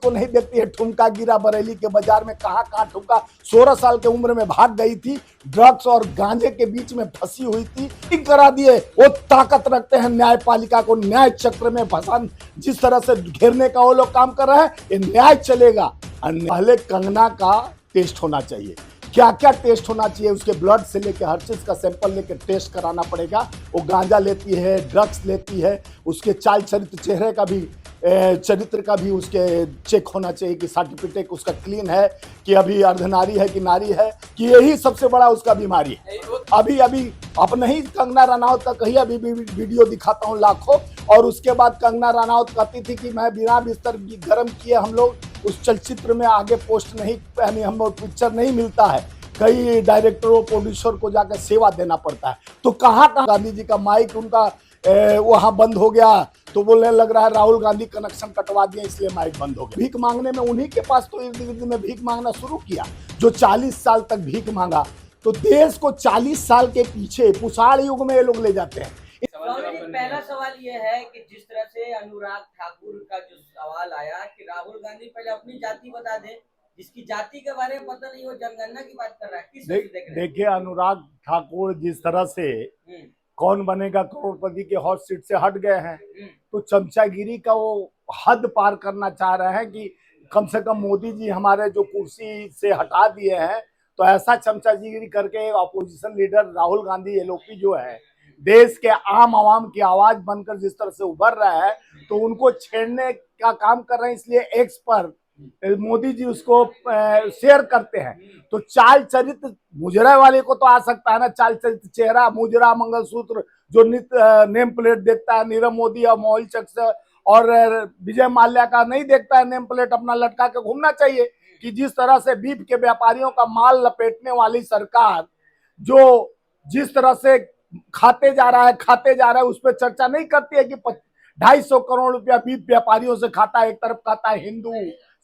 को नहीं देखती है। ठुमका गिरा बरेली के बाजार में, कहां कहां ठुमका। 16 साल की उम्र में भाग गई थी, ड्रग्स और गांजे के बीच में फंसी हुई थी, ठीक करा दिए। वो ताकत रखते हैं न्यायपालिका को न्याय चक्र में फंसा, जिस तरह से घेरने का वो लोग काम कर रहे हैं, ये न्याय चलेगा। पहले कंगना का टेस्ट होना चाहिए, क्या क्या टेस्ट होना चाहिए, उसके ब्लड से लेकर हर चीज का सैंपल लेकर टेस्ट कराना पड़ेगा। वो गांजा लेती है, ड्रग्स लेती है, उसके चाल चरित्र, चेहरे का भी चरित्र का भी उसके चेक होना चाहिए कि सर्टिफिकेट उसका क्लीन है, कि अभी अर्धनारी है कि नारी है, कि यही सबसे बड़ा उसका बीमारी है। अभी अभी अपने ही कंगना रनौत का कही अभी भी वीडियो दिखाता हूँ लाखों, और उसके बाद कंगना रनौत कहती थी कि मैं बिना बिस्तर गर्म किए हम लोग उस चलचित्र में आगे पोस्ट नहीं, यानी हम पिक्चर नहीं मिलता है। कई डायरेक्टरों प्रोड्यूसर को जाकर सेवा देना पड़ता है। तो कहाँ गांधी जी का माइक उनका वहां बंद हो गया, तो बोलने लग रहा है राहुल गांधी कनेक्शन कटवा दिया इसलिए माइक बंद हो गया। भीख मांगने में उन्हीं के पास तो इर्द गिर्द में भीख मांगना शुरू किया, जो 40 साल तक भीख मांगा। तो देश को 40 साल के पीछे पुषाण युग में ये लोग ले जाते हैं। पहला सवाल ये है कि जिस तरह से अनुराग ठाकुर का जो सवाल आया कि राहुल गांधी पहले अपनी जाति बता दे, जिसकी जाति के बारे में पता नहीं, वो जनगणना की बात कर रहा है। किस देख रहे हैं? देखिए अनुराग ठाकुर जिस तरह से कौन बनेगा करोड़पति के हॉट सीट से हट गए हैं, तो चमचागिरी का वो हद पार करना चाह रहे हैं कि कम से कम मोदी जी हमारे जो कुर्सी से हटा दिए हैं, तो ऐसा चमचागिरी करके opposition leader Rahul Gandhi LOP जो है, देश के आम आवाम की आवाज बनकर जिस तरह से उभर रहा है, तो उनको छेड़ने का काम कर रहे हैं। इसलिए एक्स पर मोदी जी उसको शेयर करते हैं। तो चाल चरित्र मुजरा वाले को तो आ सकता है ना, चाल चरित्र, चेहरा, मुजरा, मंगलसूत्र, जो नेम प्लेट देखता है नीरव मोदी और मोहिल चक से, और विजय माल्या का नहीं देखता है नेम प्लेट, अपना लटका के घूमना चाहिए। कि जिस तरह से बीफ के व्यापारियों का माल लपेटने वाली सरकार जो जिस तरह से खाते जा रहा है, उस पर चर्चा नहीं करती है कि 250 करोड़ रुपया बीफ व्यापारियों से खाता है। एक तरफ खाता है हिंदू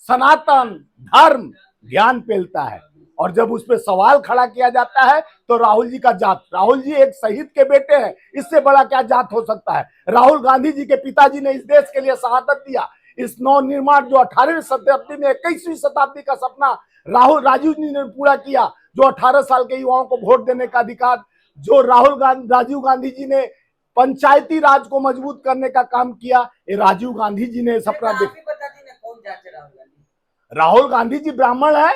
सनातन धर्म ज्ञान पेलता है, और जब उस पर सवाल खड़ा किया जाता है तो राहुल जी का जात, राहुल जी एक शहीद के बेटे हैं, इससे बड़ा क्या जात हो सकता है। राहुल गांधी जी के पिताजी ने इस देश के लिए शहादत दिया। इस नव निर्माण जो 18वीं शताब्दी में 21वीं शताब्दी का सपना राजीव जी ने पूरा किया, जो 18 साल के युवाओं को वोट देने का अधिकार, जो राजीव गांधी जी ने पंचायती राज को मजबूत करने का काम किया, ये राजीव गांधी जी ने सपना देखा। राहुल गांधी जी ब्राह्मण है,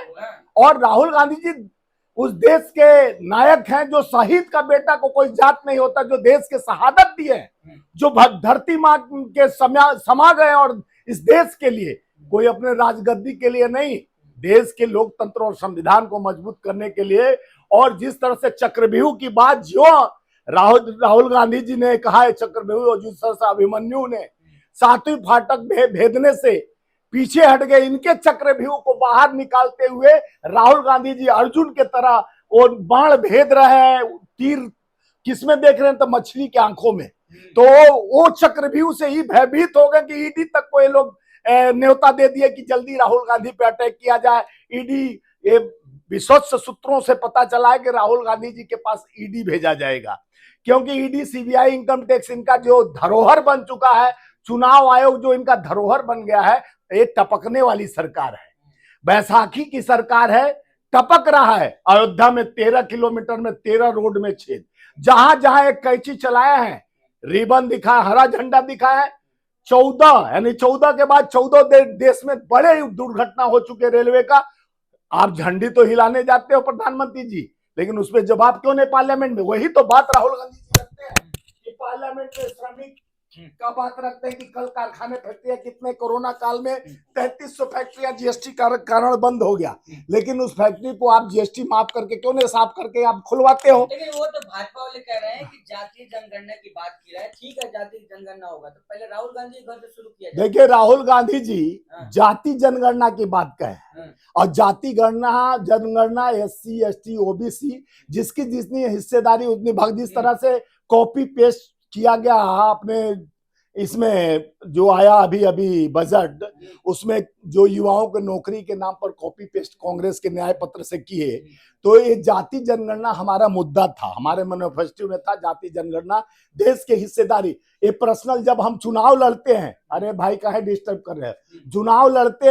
और राहुल गांधी जी उस देश के नायक हैं जो शहीद का बेटा को कोई जात नहीं होता, जो देश के शहादत दिए, जो धरती माँ के समा गए, और इस देश के लिए, कोई अपने राजगद्दी के लिए नहीं, देश के लोकतंत्र और संविधान को मजबूत करने के लिए। और जिस तरह से चक्रव्यूह की बात जो राहुल गांधी जी ने कहा है, चक्रव्यूह, और जिस तरह से अभिमन्यु ने 7वीं फाटक भेदने से पीछे हट गए, इनके चक्रव्यूह को बाहर निकालते हुए राहुल गांधी जी अर्जुन के तरह वो बाण भेद रहे हैं। तीर किसमें देख रहे हैं, तो मछली के आंखों में। तो वो चक्रव्यूह से ही भयभीत हो गए कि ईडी तक को ये लोग न्योता दे दिए कि जल्दी राहुल गांधी पे अटैक किया जाए। ईडी, ये विश्वस्त सूत्रों से पता चला है कि राहुल गांधी जी के पास ईडी भेजा जाएगा, क्योंकि ईडी, सीबीआई, इनकम टैक्स इनका जो धरोहर बन चुका है, चुनाव आयोग जो इनका धरोहर बन गया है, ये टपकने वाली सरकार है, बैसाखी की सरकार है, टपक रहा है। अयोध्या में 13 किलोमीटर में 13 रोड में छेद, जहां जहां एक कैंची चलाया है, रिबन दिखा, हरा झंडा दिखा है। 14 यानी 14 के बाद 14 देश में बड़े दुर्घटना हो चुके रेलवे का। आप झंडी तो हिलाने जाते हो प्रधानमंत्री जी, लेकिन उस पर जवाब क्यों नहीं पार्लियामेंट में? वही तो बात राहुल गांधी जी करते हैं कि पार्लियामेंट में श्रमिक का बात रखते हैं कि कल कारखाने फैक्ट्रियां कितने, कोरोना काल में 3300 फैक्ट्रियां जीएसटी कारण बंद हो गया, लेकिन उस फैक्ट्री को आप जीएसटी माफ करके क्यों नहीं, साफ करके आप खुलवाते हो? लेकिन वो तो भाजपा वाले कह रहे हैं कि जातीय जनगणना की बात की रहा है। ठीक है, जातीय जनगणना होगा तो पहले राहुल गांधी घर से शुरू किया जाए। देखिए राहुल गांधी जी जाति जनगणना की बात कहे, और जाति जनगणना SC ST OBC जिसकी जितनी हिस्सेदारी उतनी भाग, जिस तरह से कॉपी पेस्ट किया गया अपने इसमें जो आया अभी अभी बजट, उसमें जो युवाओं के नौकरी के नाम पर कॉपी पेस्ट कांग्रेस के न्याय पत्र से किए, तो ये जाति जनगणना हमारा मुद्दा था, हमारे मैनिफेस्टो में था जाति जनगणना, देश के हिस्सेदारी। ये पर्सनल जब हम चुनाव लड़ते हैं, अरे भाई काहे डिस्टर्ब कर रहे हैं, चुनाव लड़ते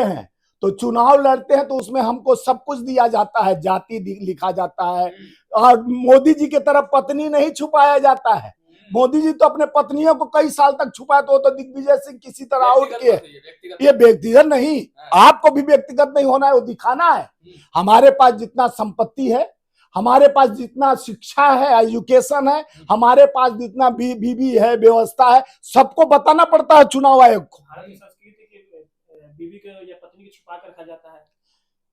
हैं तो उसमें हमको सब कुछ दिया जाता है, जाति लिखा जाता है, और मोदी जी की तरफ पत्नी नहीं छुपाया जाता है। मोदी जी तो अपने पत्नियों को कई साल तक छुपाया, तो दिग्विजय सिंह किसी तरह आउट किए। ये व्यक्तिगत नहीं, आपको भी व्यक्तिगत नहीं होना है, वो दिखाना है। हमारे पास जितना संपत्ति है, हमारे पास जितना शिक्षा है, एजुकेशन है, हमारे पास जितना बीबी है, व्यवस्था है, सबको बताना पड़ता है चुनाव आयोग को। बीवी को या पत्नी को छुपा कर रखा जाता है।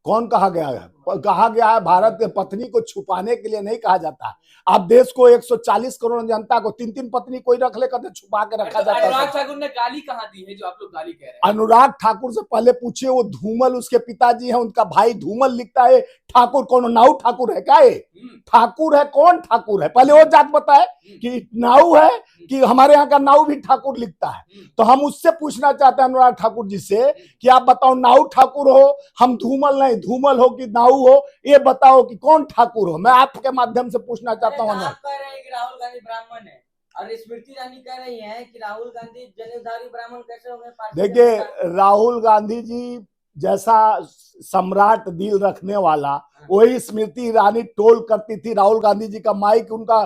कौन कहा गया है? कहा गया है भारत के पत्नी को छुपाने के लिए नहीं कहा जाता। आप देश को 140 करोड़ जनता को 3-3 पत्नी कोई रख ले, कहते छुपा के रखा जाता है। अनुराग ठाकुर ने गाली कहाँ दी है जो आप लोग गाली कह रहे हैं? अनुराग ठाकुर से पहले पूछिए, वो धूमल उसके पिताजी हैं, उनका भाई धूमल लिखता है। ठाकुर कौन? नाऊ ठाकुर है क्या? ये ठाकुर है? कौन ठाकुर है? पहले वो जात बताए कि नाऊ है कि हमारे यहाँ का नाऊ भी ठाकुर लिखता है। तो हम उससे पूछना चाहते हैं अनुराग ठाकुर जी से कि आप बताओ, नाऊ ठाकुर हो, हम धूमल नहीं, धूमल हो कि नाऊ हो, ये बताओ कि कौन ठाकुर हो। मैं आपके माध्यम से पूछना चाहता हूँ। आप कह रहे हैं कि राहुल गांधी ब्राह्मण है और स्मृति ईरानी कह रही हैं कि राहुल गांधी जनेऊधारी ब्राह्मण कैसे होंगे? देखिए, राहुल गांधी जी जैसा सम्राट दिल रखने वाला, वही स्मृति ईरानी टोल करती थी। राहुल गांधी जी का माइक उनका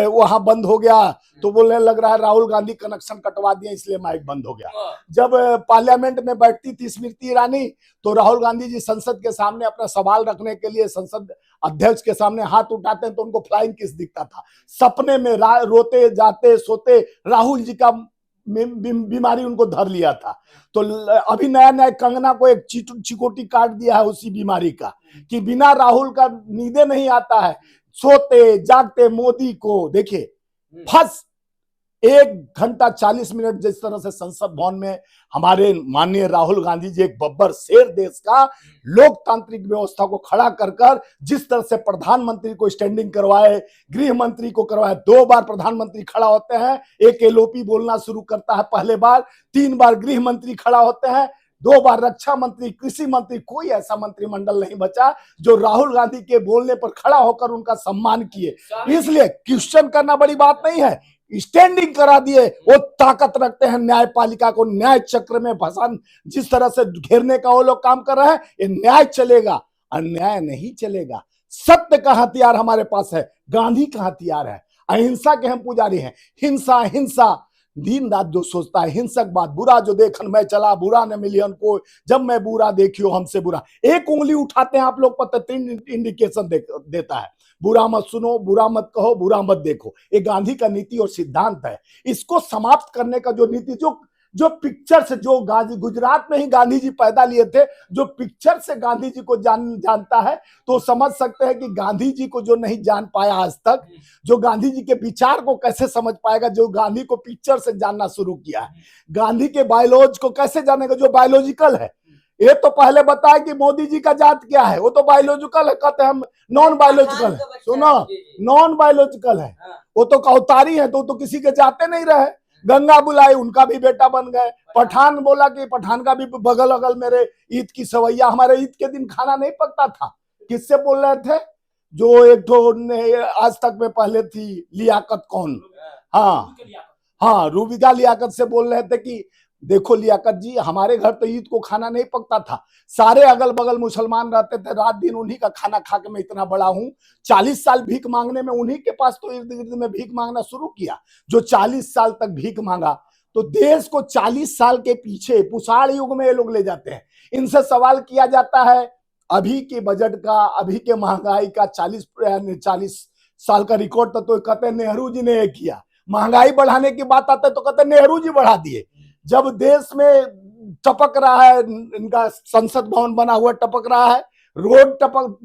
वहां बंद हो गया तो बोलने लग रहा है राहुल गांधी कनेक्शन कटवा दिया इसलिए माइक बंद हो गया। जब पार्लियामेंट में बैठती थी स्मृति ईरानी, तो राहुल गांधी जी संसद के सामने अपना सवाल रखने के लिए संसद अध्यक्ष के सामने हाथ उठाते हैं तो उनको फ्लाइंग किस दिखता था। सपने में रोते जाते सोते राहुल जी का बीमारी उनको धर लिया था। तो अभी नया नया कंगना को एक चिकोटी काट दिया है उसी बीमारी का, कि बिना राहुल का नींदे नहीं आता है। सोते जागते मोदी को देखिए, फर्स्ट 1 घंटा 40 मिनट जिस तरह से संसद भवन में हमारे माननीय राहुल गांधी जी, एक बब्बर शेर देश का, लोकतांत्रिक व्यवस्था को खड़ा कर जिस तरह से प्रधानमंत्री को स्टैंडिंग करवाए, गृह मंत्री को करवाए। 2 बार प्रधानमंत्री खड़ा होते हैं, एक एलओपी बोलना शुरू करता है पहले बार, 3 बार गृह मंत्री खड़ा होते हैं, 2 बार रक्षा मंत्री, कृषि मंत्री। कोई ऐसा मंत्रिमंडल नहीं बचा जो राहुल गांधी के बोलने पर खड़ा होकर उनका सम्मान किए। इसलिए क्वेश्चन करना बड़ी बात नहीं है, स्टैंडिंग करा दिए। वो ताकत रखते हैं न्यायपालिका को न्याय चक्र में फंसा, जिस तरह से घेरने का वो लोग काम कर रहे हैं। ये न्याय चलेगा, अन्याय नहीं चलेगा। सत्य का हथियार हमारे पास है, गांधी का हथियार है। अहिंसा के हम पुजारी हैं। हिंसा हिंसा दिन रात जो सोचता है, हिंसक बात, बुरा जो देखन मैं चला, बुरा न मिलियन को, जब मैं बुरा देखियो हमसे बुरा। एक उंगली उठाते हैं आप लोग, पता 3 इंडिकेशन देता है, बुरा मत सुनो, बुरा मत कहो, बुरा मत देखो। ये गांधी का नीति और सिद्धांत है। इसको समाप्त करने का जो नीति, जो पिक्चर से, जो गांधी गुजरात में ही गांधी जी पैदा लिए थे, जो पिक्चर से गांधी जी को जानता है तो समझ सकते हैं कि गांधी जी को जो नहीं जान पाया आज तक, जो गांधी जी के विचार को कैसे समझ पाएगा, जो गांधी को पिक्चर से जानना शुरू किया है। गांधी के बायोलॉजी को कैसे जानेगा, जो बायोलॉजिकल है। ये तो पहले बताया कि मोदी जी का जात क्या है, वो तो बायोलॉजिकल है, कहते हैं हम नॉन बायोलॉजिकल है। सुनो, नॉन बायोलॉजिकल है, वो तो अवतारी है, तो किसी के जाते नहीं रहे। गंगा बुलाई, उनका भी बेटा बन गए। पठान बोला कि पठान का भी बगल अगल मेरे ईद की सवैया। हमारे ईद के दिन खाना नहीं पकता था। किससे बोल रहे थे? जो एक तो आज तक में पहले थी, लियाकत कौन, हाँ रूबिका लियाकत से बोल रहे थे कि देखो लियाकत जी, हमारे घर तो ईद को खाना नहीं पकता था, सारे अगल बगल मुसलमान रहते थे, रात दिन उन्हीं का खाना खा के मैं इतना बड़ा हूं। 40 साल भीख मांगने में उन्हीं के पास तो इर्द गिर्द में भीख मांगना शुरू किया, जो 40 साल तक भीख मांगा। तो देश को 40 साल के पीछे पुसाड़ युग में ये लोग ले जाते हैं। इनसे सवाल किया जाता है अभी के बजट का, अभी के महंगाई का 40 साल का रिकॉर्ड तो कहते हैं नेहरू जी ने किया। महंगाई बढ़ाने की बात आता है तो कहते हैं नेहरू जी बढ़ा दिए। जब देश में टपक रहा है, इनका संसद भवन बना हुआ टपक रहा है, रोड टपक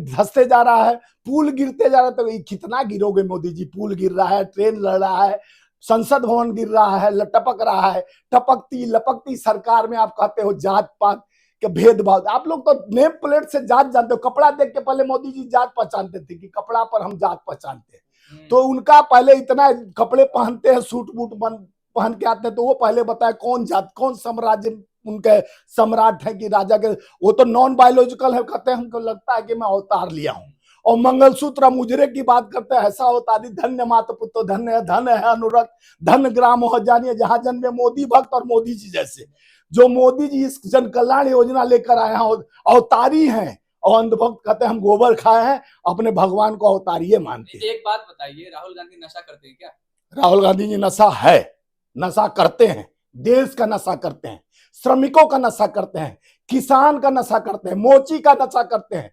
धंसते जा रहा है, पुल गिरते जा रहा है, तो कितना गिरोगे मोदी जी? पुल गिर रहा है, ट्रेन लड़ रहा है, संसद भवन गिर रहा है, टपक रहा है। टपकती लपकती सरकार में आप कहते हो जात पात के भेदभाव। आप लोग तो नेम प्लेट से जात जानते हो। कपड़ा देख के पहले मोदी जी जात पहचानते थे कि कपड़ा पर हम जात पहचानते हैं। तो उनका पहले इतना कपड़े पहनते हैं, सूट बूट बन पहन के आते हैं, तो वो पहले बताए कौन जात, कौन साम्राज्य उनके सम्राट है कि राजा के। वो तो नॉन बायोलॉजिकल है, कहते हैं हमको लगता है कि मैं अवतार लिया हूं। और मंगलसूत्र मुजरे की बात करते हैं, ऐसा अवतारी धन्य मात पुत्र धन्य धन है अनुरक्त धन ग्राम हो जानिए जहां जन्मे मोदी भक्त। और मोदी जी जैसे जो मोदी जी इस जन कल्याण योजना लेकर आए हैं अवतारी हैं। और अंधभक्त कहते हैं हम गोबर खाए हैं, अपने भगवान को अवतारीय मानते हैं। एक बात बताइए, राहुल गांधी नशा करते हैं क्या? राहुल गांधी जी नशा है, नशा करते हैं, देश का नशा करते हैं, श्रमिकों का नशा करते हैं, किसान का नशा करते हैं, मोची का नशा करते हैं,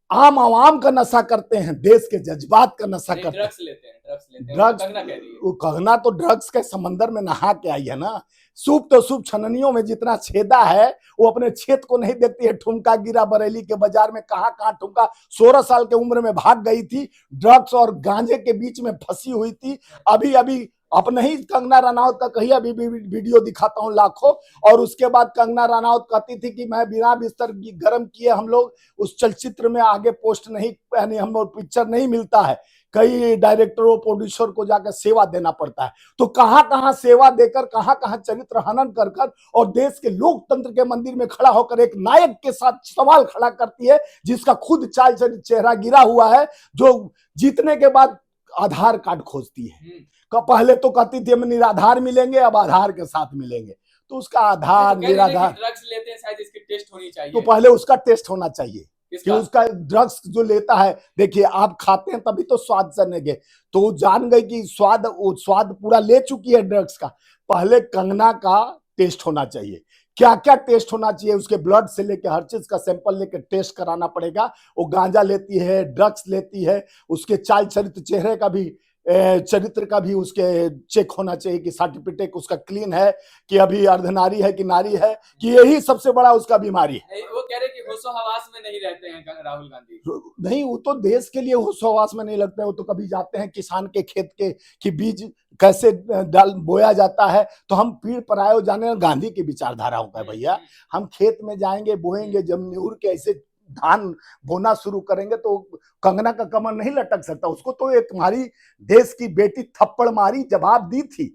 आम आवाम का नशा करते हैं, देश के जज्बात का नशा करते हैं। ड्रग्स लेते हैं ड्रग्स, कंगना कह रही है। वो कहना तो ड्रग्स के समंदर में नहा के आई है ना। सूप तो सूप छननियों में जितना छेदा है, वो अपने छेद को नहीं देखती है। ठुमका गिरा बरेली के बाजार में, कहां कहां ठुमका। 16 साल के उम्र में भाग गई थी, ड्रग्स और गांजे के बीच में फंसी हुई थी। अभी अभी अपने ही कंगना रनौत का कही अभी भी वीडियो दिखाता हूं लाखों। और उसके बाद कंगना रनौत कहती थी कि मैं बिना बिस्तर गर्म किए हम लोग उस चलचित्र में आगे पोस्ट नहीं, यानी हम लोग पिक्चर नहीं मिलता है, कई डायरेक्टरों प्रोड्यूसर को जाकर सेवा देना पड़ता है। तो कहां कहां सेवा देकर, कहां कहां चरित्र हनन कर कर, और देश के लोकतंत्र के मंदिर में खड़ा होकर एक नायक के साथ सवाल खड़ा करती है, जिसका खुद चाल चेहरा गिरा हुआ है, जो जीतने के बाद आधार कार्ड खोजती है। पहले तो कहती थी हम निराधार मिलेंगे, अब आधार के साथ मिलेंगे। तो उसका आधार निराधार, ड्रग्स लेते हैं, शायद इसकी टेस्ट होनी चाहिए। तो पहले उसका टेस्ट होना चाहिए कि इसका? उसका ड्रग्स जो लेता है। देखिए आप खाते हैं तभी तो स्वाद चलेंगे, तो वो जान गई कि स्वाद पूरा ले चुकी है ड्रग्स का। पहले कंगना का टेस्ट होना चाहिए, क्या क्या टेस्ट होना चाहिए, उसके ब्लड से लेके हर चीज का सैंपल लेके टेस्ट कराना पड़ेगा। वो गांजा लेती है, ड्रग्स लेती है, उसके चाल चरित्र चेहरे का भी चरित्र का भी उसके चेक होना चाहिए कि सर्टिफिकेट उसका क्लीन है, कि अभी अर्धनारी है कि नारी है, कि यही सबसे बड़ा उसका बीमारी है। वो कह रहे कि होशो हवास में नहीं रहते हैं राहुल गांधी। नहीं, वो तो देश के लिए होशो हवास में नहीं लगता है। वो तो कभी जाते हैं किसान के खेत के कि बीज कैसे डाल बोया जाता है, तो हम पीड़ पर आयो जाने गांधी की विचारधारा होता है भैया। हम खेत में जाएंगे, बोएंगे, जब न्यूर के ऐसे धान बोना शुरू करेंगे तो कंगना का कमर नहीं लटक सकता। उसको तो एक हमारी देश की बेटी थप्पड़ मारी, जवाब दी थी